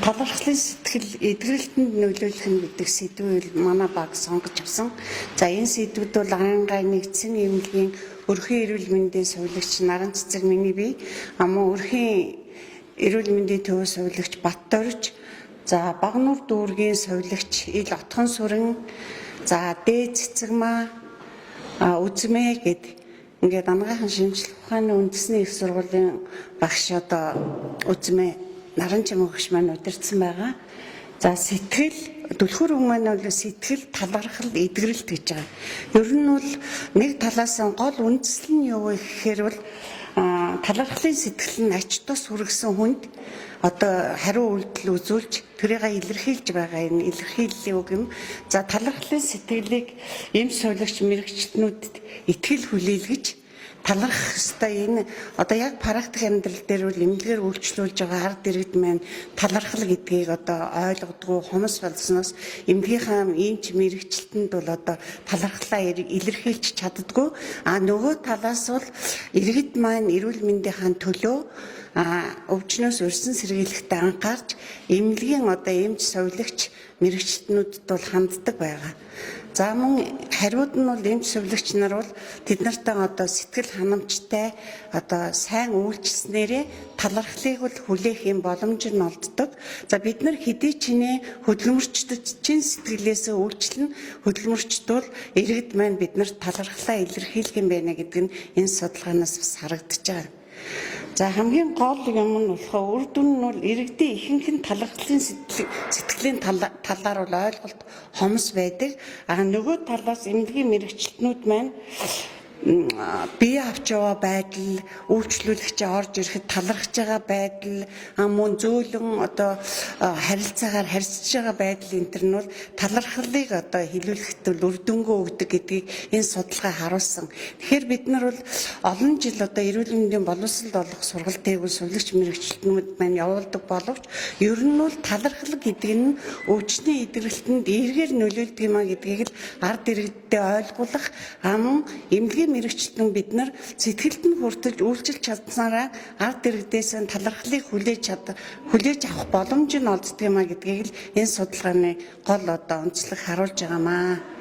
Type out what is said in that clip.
Талархлын сэтгэл эдгэрэлтэнд нөлөөлөх нь гэдэг сэдвийг манай баг сонгож авсан. За энэ сэдвүүд бол Арангаа нэгдсэн эмнэлгийн өрхийн эрүүл мэндийн сувилагч Наран Цэцэг миний бие, мөн өрхийн эрүүл мэндийн төв сувилагч Баттөрж, за Багнуур дүүргийн сувилагч Ил Отхон Сүрэн, за Дээд Цэцэгмаа, Үзмээ гэд ингээд анагаахын шинжилгээ ухааны үндэсний их сургуулийн багш одоо Үзмээ Наран Чимгэгч маань удирдсан байгаа. За сэтгэл түлхүүр хүн маань бол сэтгэл талархал эдгэрэлт гэж байгаа. Ер нь бол нэг талаас нь гол үндэслэл нь юу вэ гэхээр бол талархлын сэтгэл нь ач тус хүргэсэн хүнд одоо хариу үйлдэл үзүүлж тэрийг илэрхийлж байгаа энэ илэрхийллийн үг юм. За талархлын сэтгэлийг эм сувилагч мэрэгчлэнүүдэд итгэл хүлээлгэж талархах ёстой. Энэ одоо яг практик амьдрал дээр бол эмнэлгээр үйлчлүүлж байгаа ард иргэд маань талархал гэдгийг одоо ойлгодгоо хомс болсноос эмнэлгийнхаа эмч мэрэгчлэлтэнд бол одоо талархлаа илэрхийлж чаддгүй. Нөгөө талаас бол иргэд маань эрүүл мэндийн төлөө өвчнөөс өрсөн сэргийлэхтэй анхаарч эмнэлгийн одоо эмч сувилагч мэрэгчлэнүүдэд бол ханддаг байгаа. За мөн хариуд нь бол эмч сувилагч нар бол тэд нартай одоо сэтгэл ханамжтай одоо сайн үйлчлснээрээ талархлыг бол хүлээх юм боломж нь олддог. За бид нар хэдий ч хөдөлмөрчдөд чин сэтгэлээсээ үйлчлэн хөдөлмөрчдөл иргэд маань бид нарт талархлаа илэрхийлэх юм байна гэдэг нь энэ судалгаанаас бас харагдаж байгаа. За хамгийн гол юм нь болохоор үр дүн нь бол иргэдийн ихэнх нь талархлын сэтгэлийн талаар бол ойлголт хомс байдаг. Нөгөө талаас эмнэлгийн мэрэгчлэнүүд маань бие авч яваа байдал, үйлчлүүлэгчээ орж ирэхэд талархж байгаа байдал, мөн зөөлөн одоо харилцаагаар харьцаж байгаа байдал энэ төр нь бол талархлыг одоо хилүүлэхэд үр дүнгөө өгдөг гэдгийг энэ судалгаа харуулсан. Тэгэхээр бид нар бол олон жил одоо эрүүл мэндийн боловсрол олох сургалтыг сувилагч мэрэгчлэнүүд маань явуулдаг боловч ер нь бол талархал гэдэг нь өвчний эдгэрэлтэнд эргээр нөлөөлдөг юм а гэдгийг л ард иргэдтэй ойлгуулах мөн эмнэлгийн мэрэгчлэн бид нар сэтгэлд нь хүртэж үйлчилж чадсанараа ард иргэдээс талархлыг хүлээж авах боломж нь олддог юм а гэдгийг л энэ судалгааны гол одоо онцлог харуулж байгаамаа.